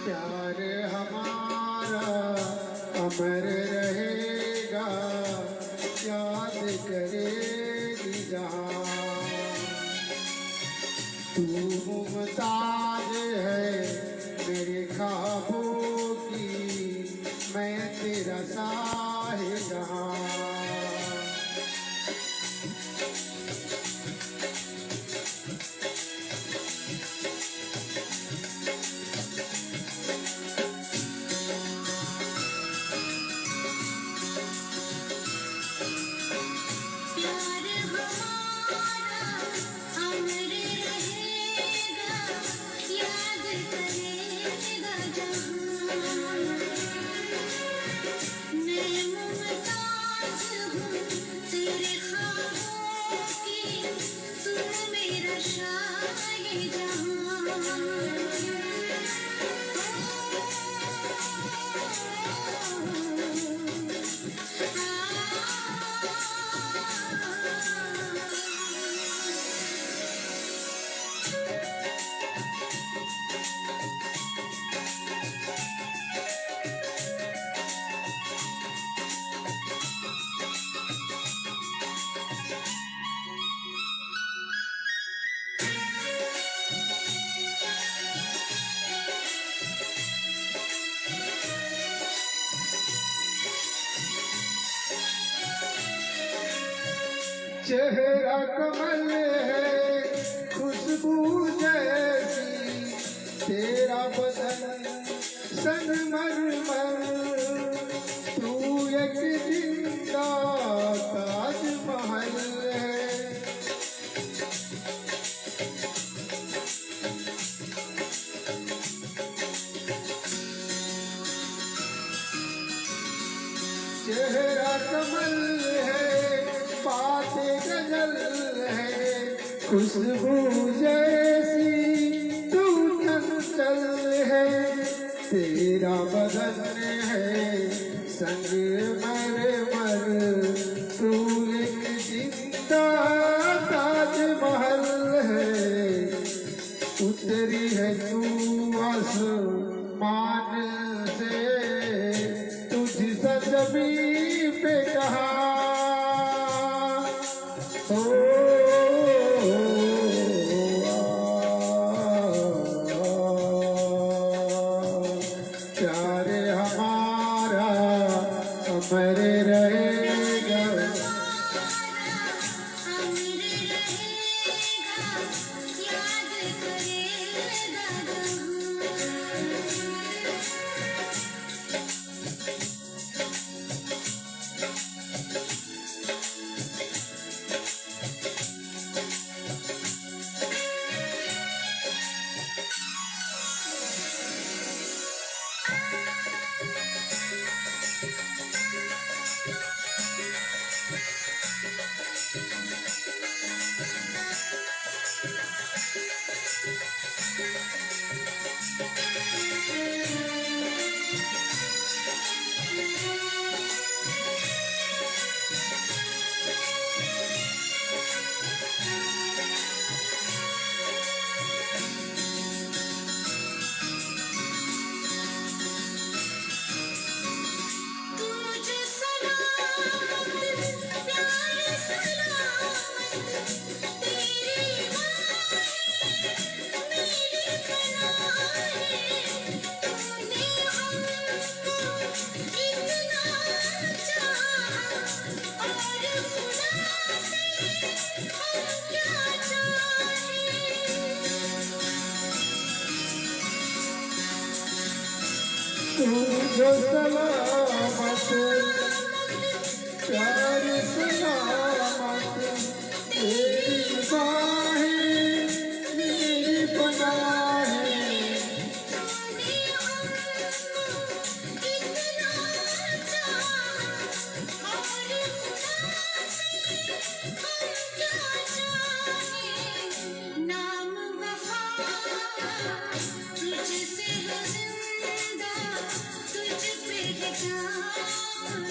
प्यार हमारा अमर रहेगा, याद करेगी जहाँ। तू मुमताज है मेरे ख्वाबों की, मैं तेरा साहिबजां। चेहरा कमल है खुशबू जैसी, तेरा बदन संगमरमर, तू एक जिंदा ताजमहल है। चेहरा कमल है, बातें गजल है, खुशबू जैसी तू चंचल है। तेरा बदन है संगमरमर, तू एक जिंदा ताजमहल है। उतरी है तू आसमान से, तुझ ज़मीं पे कहाँ प्यार हमारा अमर रहेगा। तू जो सलामत प्यार सलामत, तेरी बाहें मेरी पनाहें। नाम वफा तुझसे है जिंदा, तुझ पे है जान।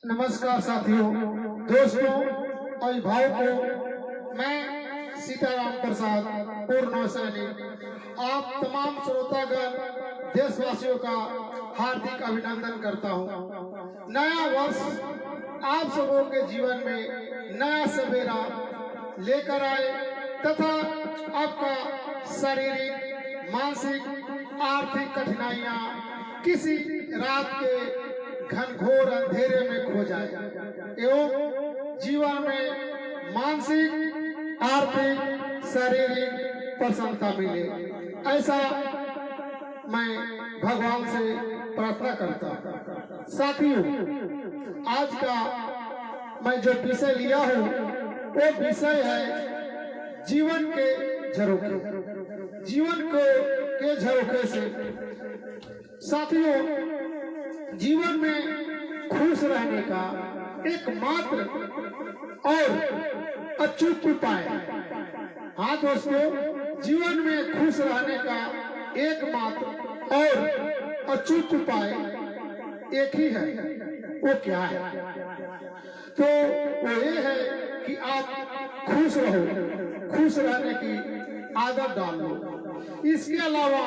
नमस्कार साथियों, दोस्तों और भाव को मैं सीताराम प्रसाद पूर्ण सैनिक आप तमाम श्रोतागण देशवासियों का हार्दिक अभिनंदन करता हूं। नया वर्ष आप सबों के जीवन में नया सवेरा लेकर आए तथा आपका शारीरिक, मानसिक, आर्थिक कठिनाइयां किसी रात के घनघोर अंधेरे में खो जाए एवं जीवन में मानसिक, आर्थिक, शारीरिक प्रसन्नता मिले, ऐसा मैं भगवान से प्रार्थना करता हूँ। साथियों, आज का मैं जो विषय लिया हूँ वो विषय है जीवन के झरोखे। जीवन के झरोखे से साथियों, जीवन में खुश रहने का एकमात्र और अचूक उपाय, हाँ दोस्तों, जीवन में खुश रहने का एकमात्र और अचूक उपाय एक ही है। वो क्या है? तो वो ये है कि आप खुश रहो, खुश रहने की आदत डालो। इसके अलावा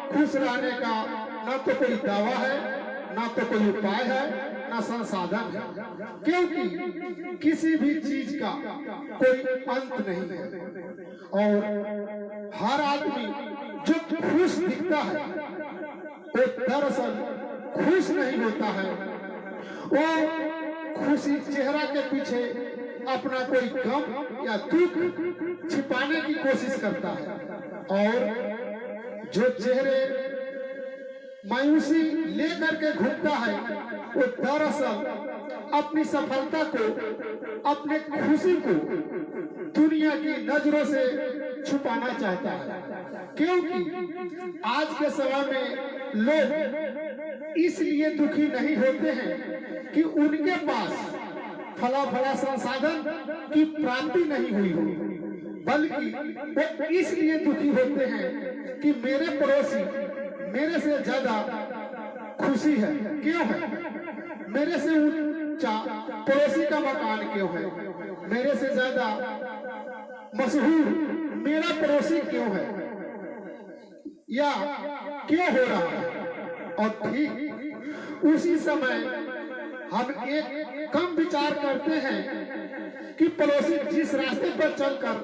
खुश रहने का न तो कोई दावा है, ना तो कोई उपाय है, ना संसाधन है, क्योंकि किसी भी चीज का कोई अंत नहीं है। और हर आदमी जो खुश दिखता है वो दरअसल खुश नहीं होता है। वो खुशी चेहरा के पीछे अपना कोई गम या दुख छिपाने की कोशिश करता है, और जो चेहरे मायूसी लेकर के घूमता है वो दरअसल अपनी सफलता को, अपने खुशी को दुनिया की नजरों से छुपाना चाहता है। क्योंकि आज के समय में लोग इसलिए दुखी नहीं होते हैं कि उनके पास फला फला संसाधन की प्राप्ति नहीं हुई हो, बल्कि वो इसलिए दुखी होते हैं कि मेरे पड़ोसी मेरे से ज्यादा खुशी है। क्यों है? मेरे से ऊंचा पड़ोसी का मकान क्यों है? मेरे से ज्यादा मशहूर मेरा पड़ोसी क्यों है? या क्यों हो रहा है? और ठीक उसी समय हम एक कम विचार करते हैं कि पड़ोसी जिस रास्ते पर चलकर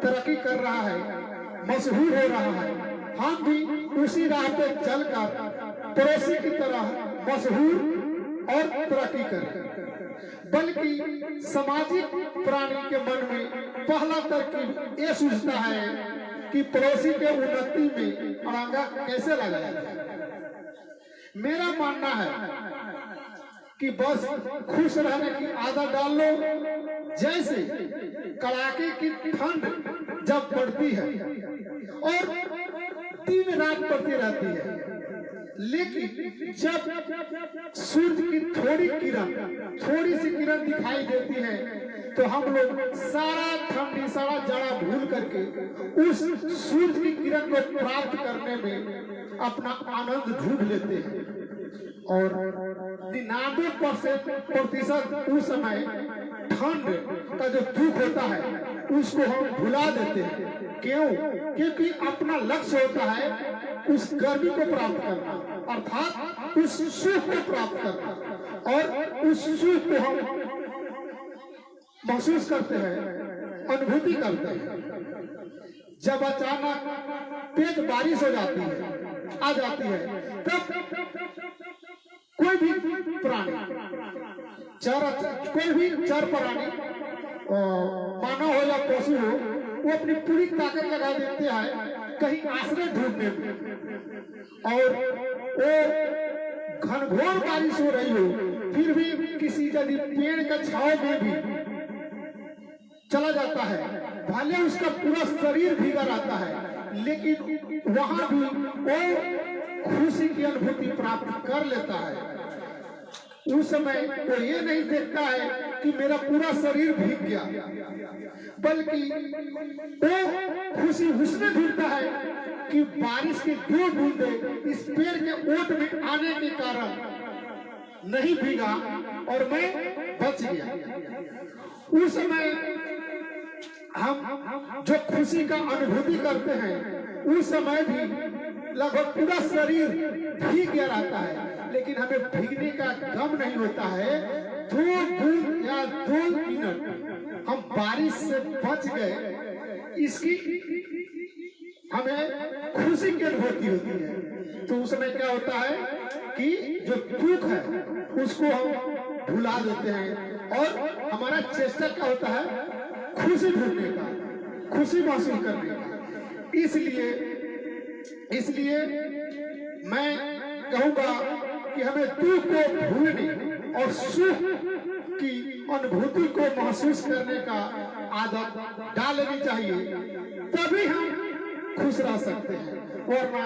तरक्की कर रहा है, मशहूर हो रहा है, हम भी उसी राह पे चलकर पड़ोसी की तरह मशहूर और तरक्की करें। बल्कि सामाजिक प्राणी के मन में पहला तरकीब ये सूझता है कि पड़ोसी के उन्नति में अड़ंगा कैसे लगाया जाए। मेरा मानना है कि बस खुश रहने की आदत डाल लो। जैसे कड़ाके की ठंड जब पड़ती है और दिन रात पड़ती रहती है, लेकिन जब सूर्य की थोड़ी सी किरण दिखाई देती है तो हम लोग सारा ठंडी, सारा जाड़ा भूल करके उस सूर्य की किरण को प्राप्त करने में अपना आनंद ढूंढ लेते हैं। और 99% उस समय ठंड का जो दुख होता है उसको हम भुला देते हैं। क्यों? क्योंकि अपना लक्ष्य होता है उस गर्मी को प्राप्त करना, अर्थात उस सुख को प्राप्त करना, और उस सुख को हम महसूस करते हैं, अनुभूति करते हैं। जब अचानक तेज बारिश हो जाती है, आ जाती है, तब कोई भी प्राणी, कोई भी चर प्राणी, मानव हो या पशु हो, वो अपनी पूरी ताकत लगा देते हैं कहीं आश्रय ढूंढने में। और वो घनघोर बारिश हो रही हो, फिर भी किसी यदि पेड़ का छाव में भी चला जाता है, भले उसका पूरा शरीर भीगा रहता है, लेकिन वहां भी वो खुशी की अनुभूति प्राप्त कर लेता है। उस समय वो ये नहीं देखता है कि मेरा पूरा शरीर भीग गया, बल्कि वो खुशी उसमें ढूंढता है कि बारिश की दो बूंदे इस पेड़ के ओट में आने के कारण नहीं भीगा और मैं बच गया। उस समय हम जो खुशी का अनुभूति करते हैं उस समय भी लगभग पूरा शरीर भीग गया रहता है, लेकिन हमें भीगने का गम नहीं होता है। 2 बूंद या 2 मिनट हम बारिश से बच गए, इसकी हमें खुशी की अनुभूति होती है। तो उस समय क्या होता है कि जो दुख है उसको हम भुला देते हैं और हमारा चेष्टा क्या होता है खुशी ढूंढने का, खुशी महसूस करने का। इसलिए मैं कहूंगा कि हमें दुख को भूलने और सुख की अनुभूति को महसूस करने का आदत डाल लेनी चाहिए, तभी हम खुश रह सकते हैं। वरना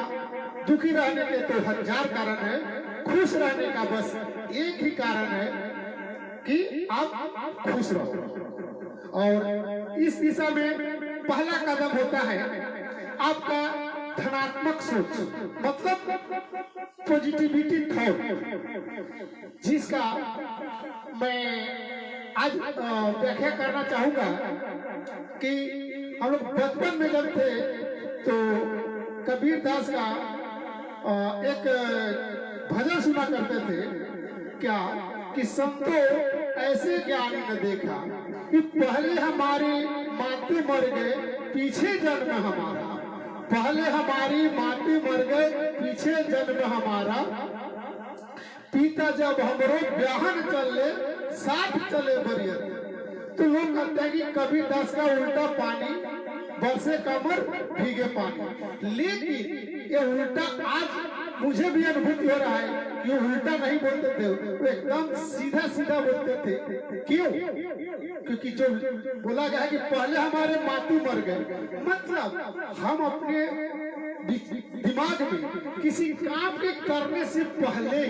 दुखी रहने के तो 1000 कारण है, खुश रहने का बस एक ही कारण है कि आप खुश रहो। और इस दिशा में पहला कदम होता है आपका धनात्मक सोच, मतलब पॉजिटिविटी थॉट, जिसका मैं आज व्याख्या करना चाहूंगा कि हम लोग बचपन में जब थे तो कबीर दास का एक भजन सुना करते थे, क्या कि संतो ऐसे ज्ञानी न देखा कि पहले हमारे माते मर गए पीछे जन्म हमारा, पहले हमारी माते मर गए पीछे जन्म हमारा, पिता जब हमरो ब्याहन चले साथ चले बरियत। तो लोग कहते हैं कि कबीर दास का उल्टा पानी बरसे कमर भीगे पानी, लेकिन ये उल्टा आज मुझे भी अनुभूति हो रहा है कि उल्टा नहीं बोलते थे, वो एकदम सीधा सीधा बोलते थे। क्यों? क्योंकि जो बोला गया है कि पहले हमारे मातू मर गए, मतलब हम अपने दिमाग में किसी काम के करने से पहले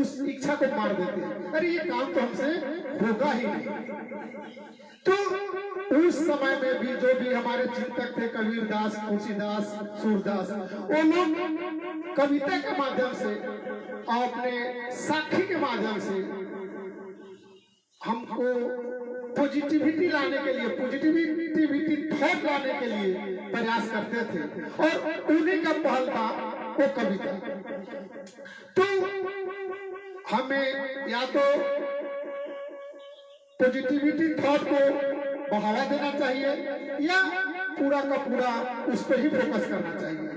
उस इच्छा को मार देते हैं, अरे ये काम तो हमसे होगा ही नहीं। तो उस समय में भी जो भी हमारे चिंतक थे, कबीर दास, तुलसीदास, सूरदास, वो लोग कविता के माध्यम से और अपने साखी के माध्यम से हमको पॉजिटिविटी लाने के लिए, पॉजिटिविटी थॉट लाने के लिए प्रयास करते थे, और उन्हीं का पहल था वो कविता। तो हमें या तो पॉजिटिविटी थॉट को बढ़ावा देना चाहिए या पूरा का पूरा उस पर ही फोकस करना चाहिए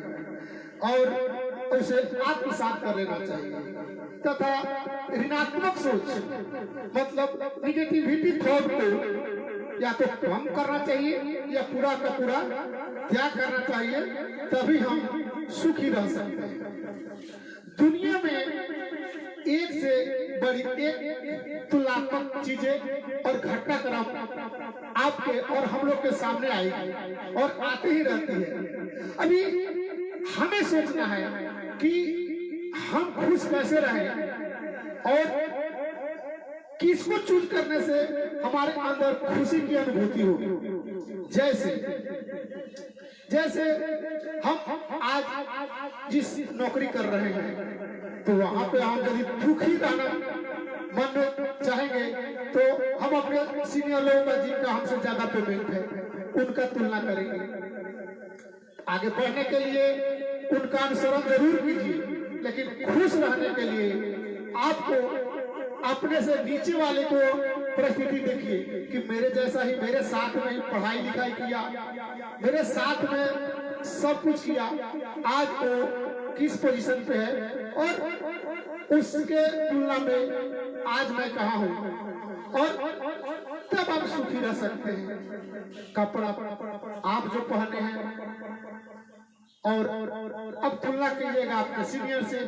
और उसे आत्मसात कर लेना चाहिए। तथा ऋणात्मक सोच, मतलब निगेटिविटी थॉट को या तो कम करना चाहिए या पूरा का पूरा त्याग करना चाहिए, तभी हम सुखी रह सकते हैं। दुनिया में एक से बड़ी एक तुलनात्मक चीजें और घटनाक्रम आपके और हम लोग के सामने आएगी और आती ही रहती है। अभी हमें सोचना है कि हम खुश कैसे रहें और किसको चूज करने से हमारे अंदर खुशी की अनुभूति होगी। जैसे हम आज जिस नौकरी कर रहे हैं तो वहां पे हम यदि दुखी रहना मन में चाहेंगे तो हम अपने सीनियर लोगों का जिनका हमसे ज्यादा पेमेंट है उनका तुलना करेंगे। आगे बढ़ने के लिए उनका अनुसरण जरूर कीजिए, लेकिन खुश रहने के लिए आपको अपने से नीचे वाले को परिस्थिति देखिए कि मेरे जैसा ही मेरे साथ में ही पढ़ाई लिखाई किया, मेरे साथ में सब कुछ किया, आज वो किस पोजीशन पे है और उसके तुलना में आज मैं कहाँ हूँ, और तब आप सुखी रह सकते हैं। कपड़ा आप जो पहने हैं और अब तुलना कीजिएगा अपने सीनियर से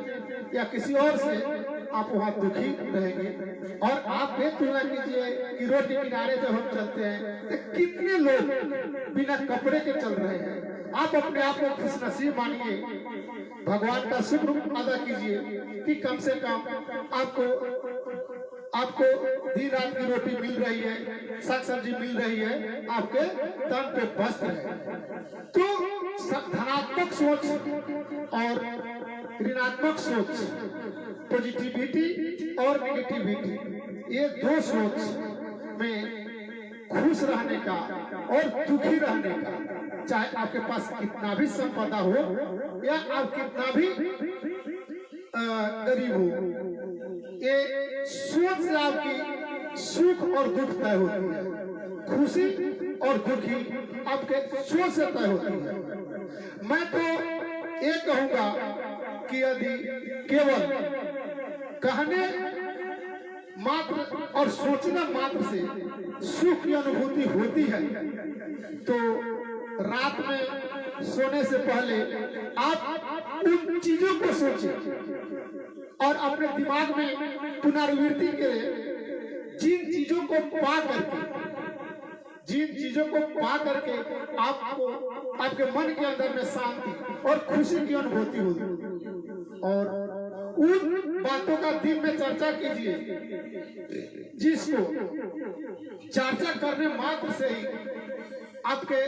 या किसी और से, आप वहाँ दुखी रहेंगे। और आप ये तुलना कीजिए कि रोड के किनारे जब हम चलते हैं तो कितने लोग बिना कपड़े के चल रहे हैं। आप अपने आप को खुशनसीब मानिए, भगवान का शुक्र अदा कीजिए कि कम से कम आपको दिन रात की रोटी मिल रही है, साग सब्जी मिल रही है, आपके तन पे वस्त्र है। तो धनात्मक सोच और ऋणात्मक सोच, पॉजिटिविटी और नेगेटिविटी, ये दो सोच में खुश रहने का और दुखी रहने का, चाहे आपके पास कितना भी संपदा हो या आप कितना भी गरीब हो, ये सोच से आपकी सुख और दुख तय होती है। खुशी और दुखी आपके सोच से तय होती है। मैं तो ये कहूंगा कि यदि केवल कहने मात्र और सोचना मात्र से सुख की अनुभूति होती है, तो रात में सोने से पहले आप उन चीजों को सोचें और अपने दिमाग में पुनरावृत्ति करें जिन चीजों को पा करके आपको आपके मन के अंदर में शांति और खुशी की अनुभूति होगी। और उन बातों का दिन में चर्चा कीजिए जिसको चर्चा करने मात्र से ही आपके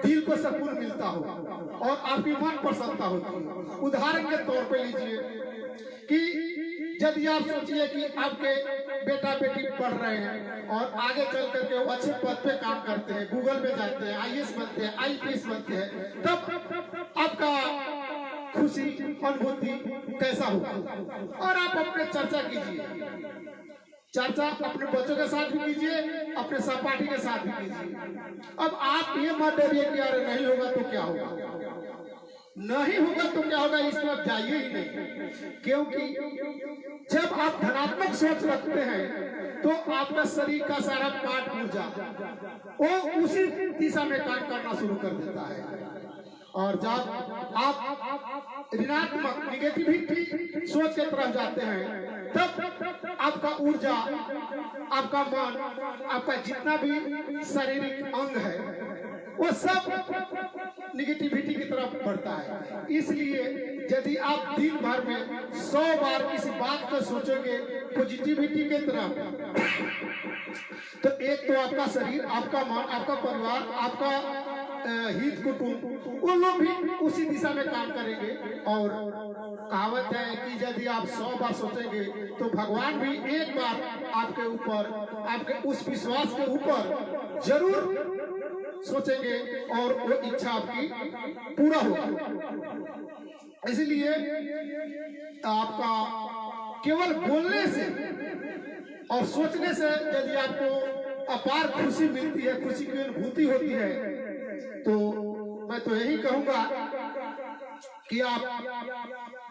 दिल को सुकून मिलता हो और आपकी मन प्रसन्नता होती है। उदाहरण के तौर पे लीजिए कि यदि आप सोचिए कि आपके बेटा बेटी पढ़ रहे हैं और आगे चल करके वो अच्छे पद पे काम करते हैं, गूगल में जाते हैं, आईएएस बनते हैं, आईपीएस बनते हैं, तब आपका खुशी अनुभूति कैसा होगा। और आप अपने चर्चा कीजिए, चर्चा अपने बच्चों के साथ भी कीजिए, अपने सहपाठी के साथ भी कीजिए। अब आप ये मत डरिए कि अरे नहीं होगा तो क्या होगा, नहीं होगा तो क्या होगा, इस तरफ जाइए ही नहीं। क्योंकि जब आप धनात्मक सोच रखते हैं तो आपका शरीर का सारा पार्ट ऊर्जा वो उसी दिशा में काम करना शुरू कर देता है। और जब आप ऋणात्मक निगेटिविटी सोच के तरफ जाते हैं तब आपका ऊर्जा, आपका मन, आपका जितना भी शारीरिक अंग है वो सब निगेटिविटी की तरफ बढ़ता है। इसलिए यदि आप दिन भर में 100 बार किसी बात को सोचोगे पॉजिटिविटी की तरफ, तो एक तो आपका शरीर, आपका मन, आपका परिवार, आपका हित कुटुंब, वो लोग भी उसी दिशा में काम करेंगे। और कहावत है कि यदि आप 100 बार सोचेंगे तो भगवान भी एक बार आपके ऊपर, आपके उस विश्वास के ऊपर जरूर सोचेंगे और वो इच्छा आपकी पूरा होगा। इसलिए आपका केवल बोलने से और सोचने से यदि आपको अपार खुशी मिलती है, खुशी की अनुभूति होती है, तो मैं तो यही कहूंगा कि आप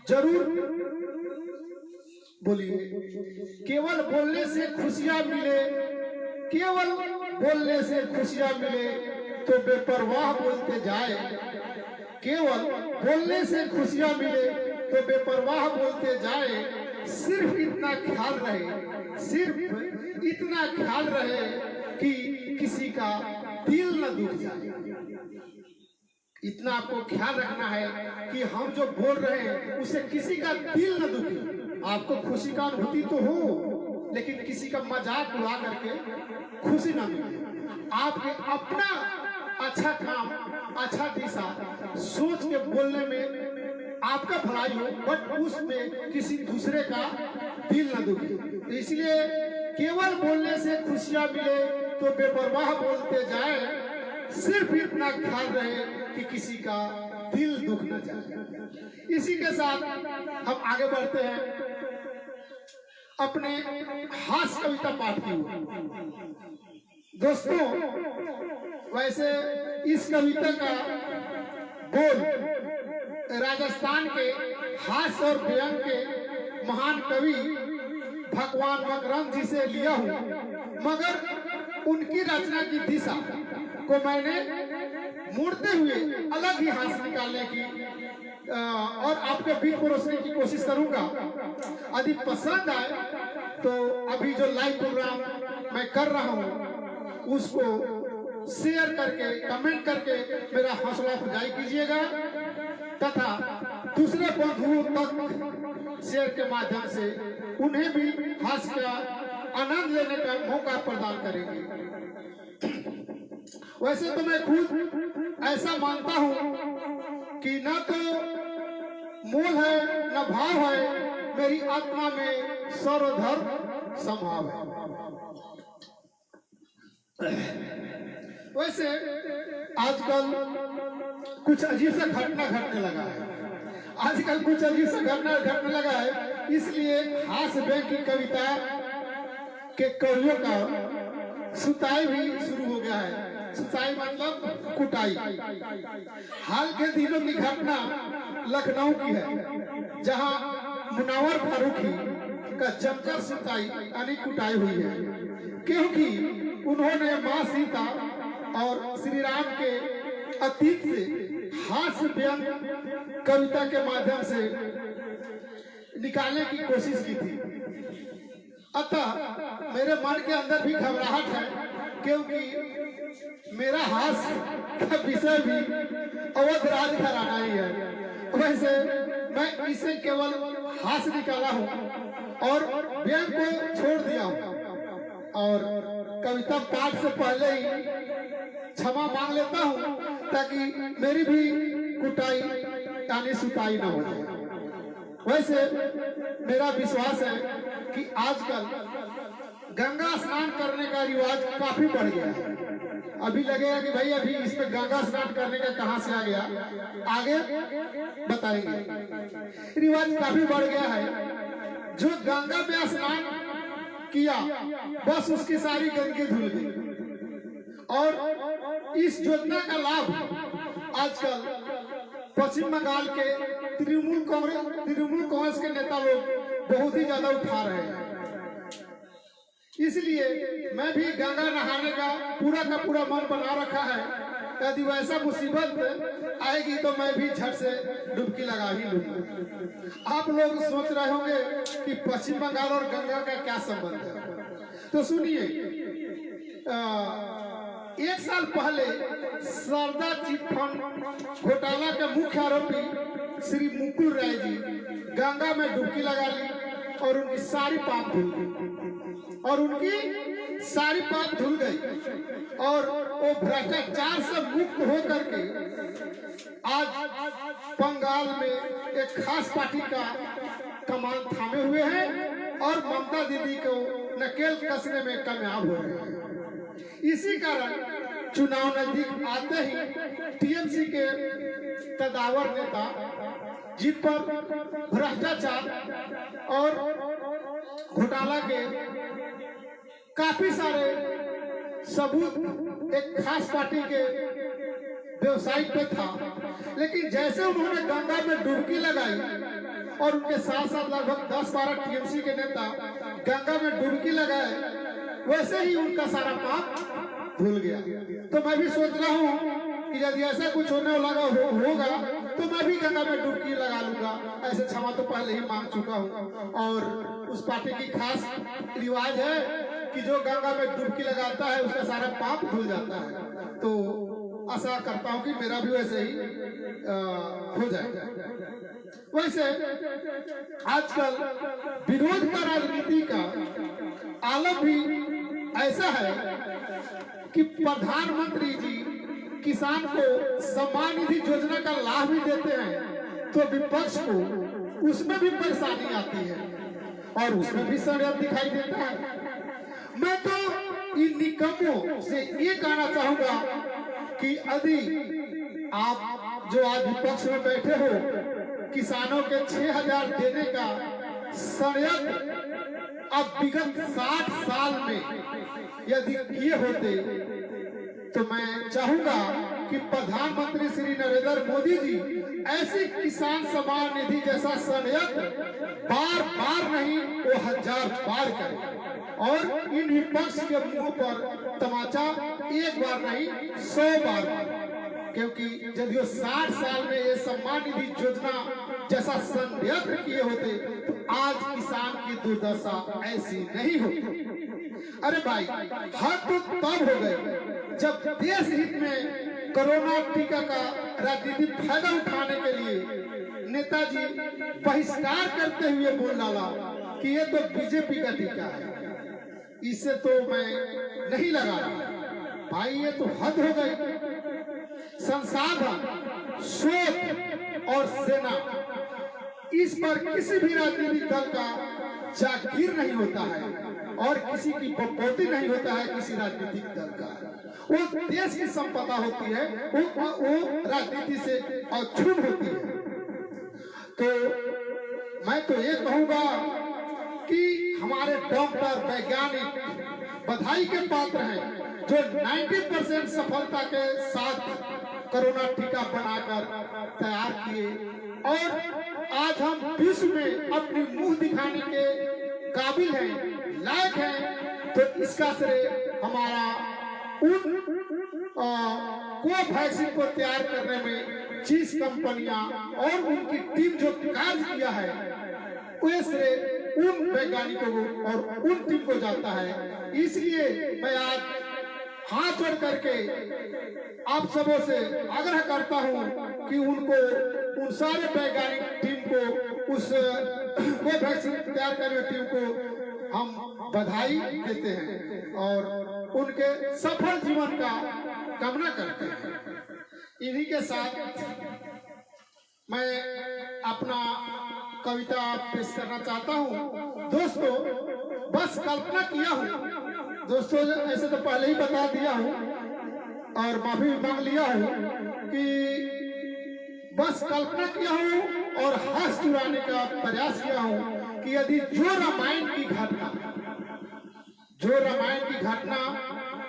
जरूर बोलिए। केवल बोलने से खुशियां मिले, केवल बोलने से खुशियां मिले तो बेपरवाह बोलते जाए, केवल बोलने से खुशियां मिले तो बेपरवाह बोलते जाए। सिर्फ इतना ख्याल रहे, सिर्फ इतना ख्याल रहे कि किसी का दिल न दुख जाए। इतना आपको ख्याल रखना है कि हम जो बोल रहे हैं उससे किसी का दिल न दुखे। आपको खुशी का अनुभूति तो हो, लेकिन किसी का मजाक उड़ा करके खुशी न मिले। आपके अपना अच्छा काम, अच्छा दिशा सोच के बोलने में आपका भलाई हो, बट उसमें किसी दूसरे का दिल न दुखे। इसलिए केवल बोलने से खुशियां मिले तो बेपरवाह बोलते जाए, सिर्फ इतना ख्याल रहे कि किसी का दिल दुख न जाए। इसी के साथ हम आगे बढ़ते हैं अपने हास्य कविता पाठ की ओर। दोस्तों, वैसे इस कविता का बोल राजस्थान के हास्य और व्यंग के महान कवि भगवान मकरंद जी से लिया हूँ, मगर उनकी रचना की दिशा को मैंने मोड़ते हुए अलग ही हास्य निकालने की और आपके बीच परोसने की कोशिश करूंगा। यदि पसंद आए तो अभी जो लाइव प्रोग्राम मैं कर रहा हूँ उसको शेयर करके, कमेंट करके मेरा हौसला अफजाई कीजिएगा तथा दूसरे बंधुओं तक शेयर के माध्यम से उन्हें भी हास्य का आनंद लेने का मौका प्रदान करेंगे। वैसे तो मैं खुद ऐसा मानता हूँ कि न तो मोल है न भाव है, मेरी आत्मा में सर्वधर्म संभव है। वैसे आजकल कुछ अजीब सा घटना घटने लगा है। आजकल कुछ अजीब सा घटना घटने लगा है, इसलिए हास्य व्यंग की कविता के कवियों का सुताई भी शुरू हो गया है। सुताई मतलब कुटाई। हाल के दिनों की घटना लखनऊ की है, जहां मुनव्वर फारूकी का जमकर सुताई यानी कुटाई हुई है, क्योंकि उन्होंने मां सीता और श्री राम के अतीत से हास्य व्यंग कविता के माध्यम से निकालने की कोशिश की थी। अतः मेरे मन के अंदर भी घबराहट है, क्योंकि मेरा हास्य का विषय भी अवध राज घराना ही है। वैसे मैं इसे केवल हास्य निकाला हूँ और व्यंग को छोड़ दिया हूँ, और कविता पाठ से पहले ही क्षमा मांग लेता हूँ, ताकि मेरी भी कुटाई यानी सुताई न हो जाए। वैसे मेरा विश्वास है कि आजकल गंगा स्नान करने का रिवाज काफी बढ़ गया है। अभी लगेगा कि भाई अभी इसमें गंगा स्नान करने का कहां से आ गया, आगे बताएंगे। रिवाज काफी बढ़ गया है। जो गंगा में स्नान किया बस उसकी सारी गंदगी धुल गई। और इस योजना का लाभ आजकल पश्चिम बंगाल के तृणमूल कांग्रेस के नेता लोग बहुत ही ज्यादा उठा रहे हैं। इसलिए मैं भी गंगा नहाने का पूरा मन बना रखा है। यदि वैसा मुसीबत आएगी तो मैं भी झट से डुबकी लगा ही लूंगा। आप लोग सोच रहे होंगे कि पश्चिम बंगाल और गंगा का क्या संबंध है, तो सुनिए। एक साल पहले शारदा चिट फंड घोटाला के मुख्य आरोपी श्री मुकुल राय जी गंगा में डुबकी लगा ली और उनकी सारी पाप धुल गई, और वो भ्रष्टाचार से मुक्त होकर के आज बंगाल में एक खास पार्टी का कमान थामे हुए हैं और ममता दीदी को नकेल कसने में कामयाब हो रहे हैं। इसी कारण चुनाव नजदीक आते ही टीएमसी के कदावर नेता जिन पर भ्रष्टाचार और घोटाला के काफी सारे सबूत एक खास पार्टी के वेबसाइट पे था, लेकिन जैसे उन्होंने गंगा में डुबकी लगाई और उनके साथ साथ लगभग 10-12 टीएमसी के नेता गंगा में डुबकी लगाए, वैसे ही उनका सारा पाप धुल गया। तो मैं भी सोच रहा हूँ कि यदि ऐसा कुछ होने लगा होगा तो मैं भी गंगा में डुबकी लगा लूंगा। ऐसे क्षमा तो पहले ही मांग चुका हूँ। और उस पार्टी की खास रिवाज है कि जो गंगा में डुबकी लगाता है उसका सारा पाप धुल जाता है। तो आशा करता हूँ कि मेरा भी वैसे ही हो जाएगा। वैसे आजकल विरोध का राजनीति का आलम भी ऐसा है कि प्रधानमंत्री जी किसान को सम्मान निधि योजना का लाभ भी देते हैं, तो विपक्ष को उसमें भी परेशानी आती है और उसमें भी षड्यंत्र दिखाई देता है। मैं तो इन निकम्मों से ये कहना चाहूंगा कि यदि आप जो आज विपक्ष में बैठे हो, किसानों के 6,000 देने का षड्यंत्र अब विगत 60 साल में यदि किए होते तो मैं चाहूंगा कि प्रधानमंत्री श्री नरेंद्र मोदी जी ऐसी किसान सम्मान निधि जैसा षड्यंत्र बार नहीं वो 1000 बार करें और इन विपक्ष के मुंह पर तमाचा एक बार नहीं 100 बार, क्योंकि यदि 60 साल में ये सम्मान निधि योजना जैसा षड्यंत्र किए होते तो आज किसान की दुर्दशा ऐसी नहीं होती। अरे भाई, हद तो तब हो गए जब देश हित में कोरोना टीका का राजनीतिक फायदा उठाने के लिए नेताजी बहिष्कार करते हुए बोल डाला कि ये तो बीजेपी का टीका है, इससे तो मैं नहीं लगा रहा। भाई ये तो हद हो गई। संसाधन, सोच और सेना, इस पर किसी भी राजनीतिक दल का जागीर नहीं होता है और किसी की बपौती नहीं होता है किसी राजनीतिक दल का। वो देश की संपदा होती है, वो राजनीति से अछूत होती है। तो मैं तो ये कहूँगा कि हमारे डॉक्टर वैज्ञानिक बधाई के पात्र हैं जो 90% सफलता के साथ कोरोना टीका बनाकर तैयार किए और आज हम विश्व में अपनी मुंह दिखाने के काबिल हैं, लायक हैं। तो इसका श्रेय हमारा उन कोवैक्सीन को तैयार करने में जिस कंपनियां और उनकी टीम जो कार्य किया है, वो श्रेय उन वैज्ञानिकों को और उन टीम को जाता है। इसलिए मैं आज हाथ जोड़ करके आप सबों से आग्रह करता हूं कि उनको, उन सारे वैज्ञानिक टीम को, उस कोवैक्सीन तैयार करने टीम को हम बधाई देते हैं और उनके सफल जीवन का कामना करते हैं। इन्हीं के साथ मैं अपना कविता पेश करना चाहता हूँ। दोस्तों, बस कल्पना किया हूँ दोस्तों, ऐसे तो पहले ही बता दिया हूँ और माफी मांग लिया हूँ कि बस कल्पना किया हूँ और हंस चुराने का प्रयास किया हूँ कि यदि जो रामायण की घटना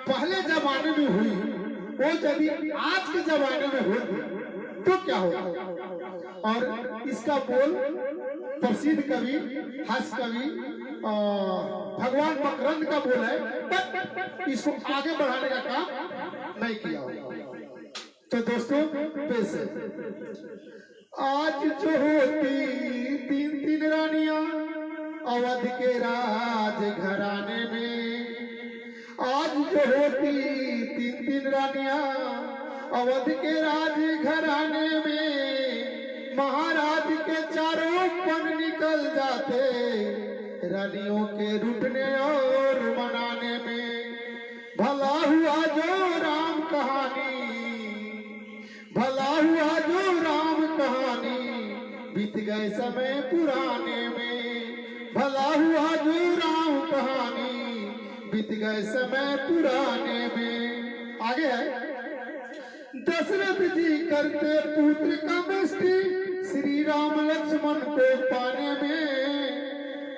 पहले जमाने में हुई वो यदि आज के जमाने में हो तो क्या होगा। और इसका बोल प्रसिद्ध कवि, हास्य कवि भगवान मकरंद का बोल है, पर इसको आगे बढ़ाने का काम नहीं किया होगा। तो दोस्तों, पेश है। आज जो होती 3 रानियां अवध के राज घराने में, आज जो होती 3 रानियां अवध के राज घराने में, महाराज के चारों पन निकल जाते रानियों के रुठने और मनाने में। भला हुआ जो राम कहानी, भला हुआ जो राम कहानी, बीत गए समय पुराने में। भला हुआ जो राम कहानी, बीत गए समय पुराने में। आगे है, दशरथ जी करते पुत्र का मस्ती, श्री राम लक्ष्मण को पाने में।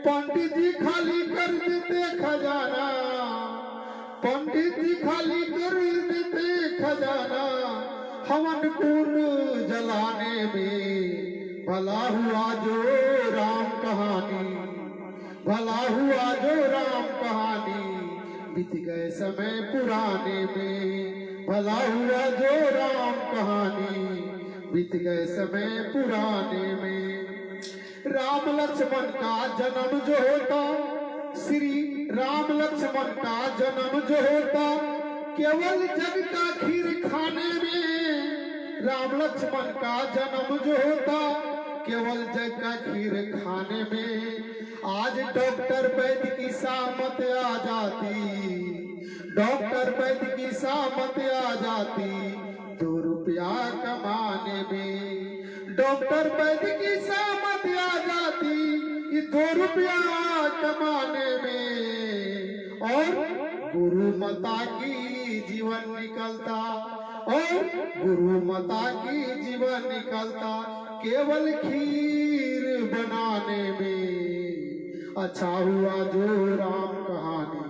पंडित जी खाली कर देते खजाना, पंडित जी खाली कर देते खजाना, हवन कुंड जलाने में। भला हुआ जो राम कहानी, भला हुआ जो राम कहानी, बीत गए समय पुराने में। भला हुआ जो राम कहानी, बीत गए समय पुराने में। राम लक्ष्मण का जन्म जो होता, श्री राम लक्ष्मण का जन्म जो होता, केवल जग का खीर खाने में। राम लक्ष्मण का जन्म जो होता, केवल जग का खीर खाने में। आज डॉक्टर वैद्य की सामत आ जाती, डॉक्टर वैद्य की सामत आ जाती 2 रुपया कमाने में। डॉक्टर वैद्य की सामत आ जाती ये 2 रुपया कमाने में। और गुरु माता की जीवन निकलता, और गुरु माता की जीवन निकलता केवल खीर बनाने में। अच्छा हुआ जो राम कहानी,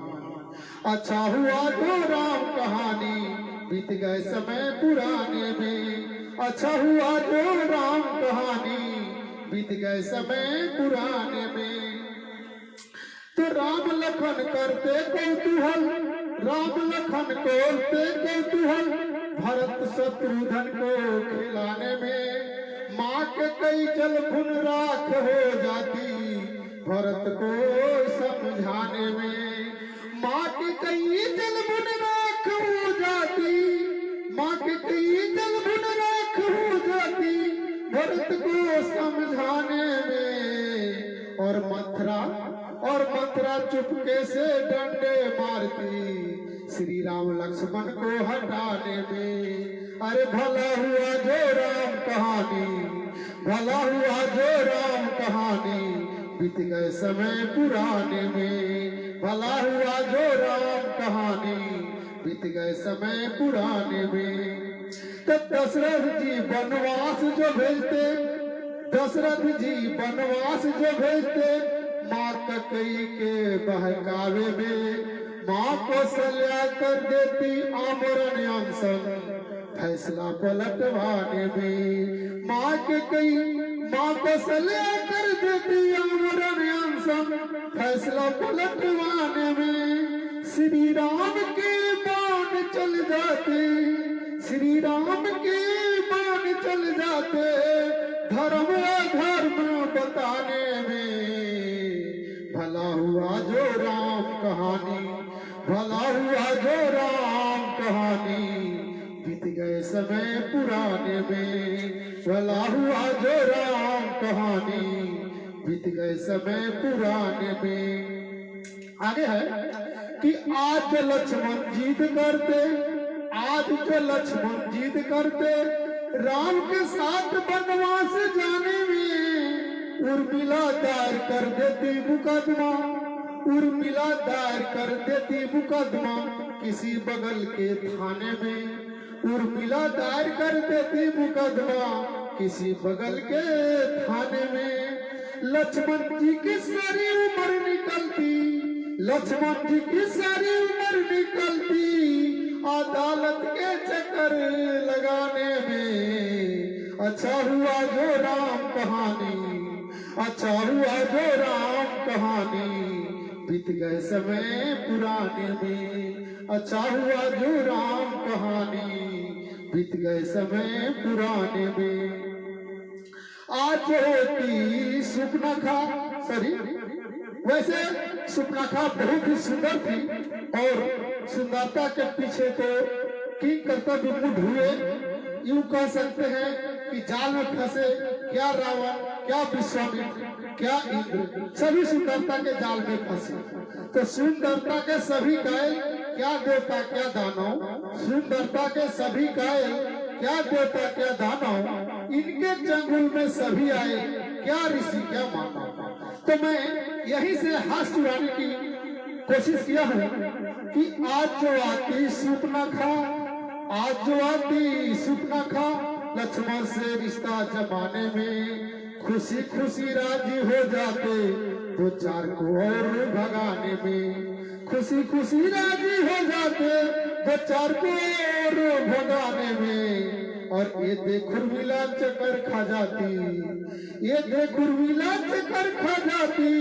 अच्छा हुआ जो राम कहानी, बीत गए समय पुराने में। अच्छा हुआ जो राम कहानी, बीत गए समय पुराने में। तो राम लखन करते कौतूहल, राम लखन करते कौतूहल, भरत शत्रुघ्न को खिलाने में। माँ के कई जल भुन राख हो जाती भरत को समझाने में। माँ के कई जल भुन राख हो जाती, माँ के कई जल भुन राख हो जाती भरत को समझाने में। और मथुरा चुपके से डंडे मारती श्री राम लक्ष्मण को हटाने में। अरे भला हुआ जो राम कहानी, भला हुआ जो राम कहानी, बीत गए समय पुराने में, भला हुआ जो राम कहानी, बीत गए समय पुराने में। तो दशरथ जी वनवास जो भेजते, दशरथ जी वनवास जो भेजते, माँ कैकेयी के बहकावे में, माँ कौशल्या कर देती आमरण अनशन, फैसला पलटवाने में। माँ कैकेयी माँ कौशल्या कर देती आमरण अनशन, फैसला पलटवाने में। श्री राम के बाण चल जाते, श्री राम के बाण चल जाते, धर्म अधर्म बताने में। भला हुआ जो राम कहानी, भला हुआ जो राम कहानी, बीत गए समय पुराने में। भला हुआ जो राम कहानी, बीत गए समय पुराने में। आगे है कि आज जो लक्ष्मण जीत करते, आज जो लक्ष्मण जीत करते, राम के साथ वनवास जाने में। उर्मिला दायर कर देती मुकदमा, उर्मिला दायर कर देती मुकदमा किसी बगल के थाने में। उर्मिला दायर कर देती मुकदमा किसी बगल के थाने में। लक्ष्मण जी की सारी उम्र निकलती, लक्ष्मण जी की सारी उम्र निकलती, अदालत के चक्कर लगाने में। अच्छा हुआ जो राम कहानी, अच्छा हुआ जो राम कहानी, बीत गए समय पुराने में। अच्छा हुआ जो राम कहानी, बीत गए समय पुराने में। आज होती सुपनखा, सॉरी वैसे सुपनखा बहुत ही सुंदर थी, और सुंदरता के पीछे तो किंग कर्तव्य विमुख हुए। यूं कह सकते हैं कि जाल में फंसे क्या रावण, क्या विश्वामित्र, क्या इंद्र, सभी सुंदरता के जाल में फंसे। तो सुंदरता के सभी कायल, क्या देवता क्या दानव, सुंदरता के सभी कायल, क्या देवता क्या दानव, इनके चंगुल में सभी आए, क्या ऋषि क्या मानव। तो मैं यहीं से हाथ छुड़ाने की कोशिश किया हूँ कि आज जो आती सुपनखा, आज जो आती सुपनखा, लक्ष्मण से रिश्ता जमाने में। खुशी खुशी राजी हो जाते दो चार को और भगाने में। खुशी खुशी राजी हो जाते दो चार को और भगाने में। और ये देख उर्मिला चक्कर खा जाती, ये देख उर्मिला चक्कर खा जाती,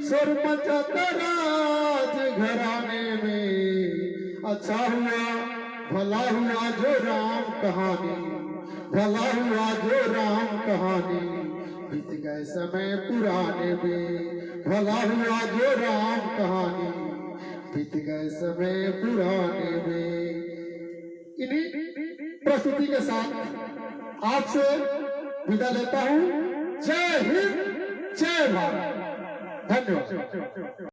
शोर मचाता राज घराने में। अच्छा हुआ भला हुआ जो राम कहानी, भला हुआ जो राम कहानी, बीत गए समय पुराने में। भला हुआ जो राम कहानी, बीत गए समय पुराने में। इन्हीं प्रस्तुति के साथ आपसे विदा लेता हूँ। जय हिंद, जय भारत, धन्यवाद।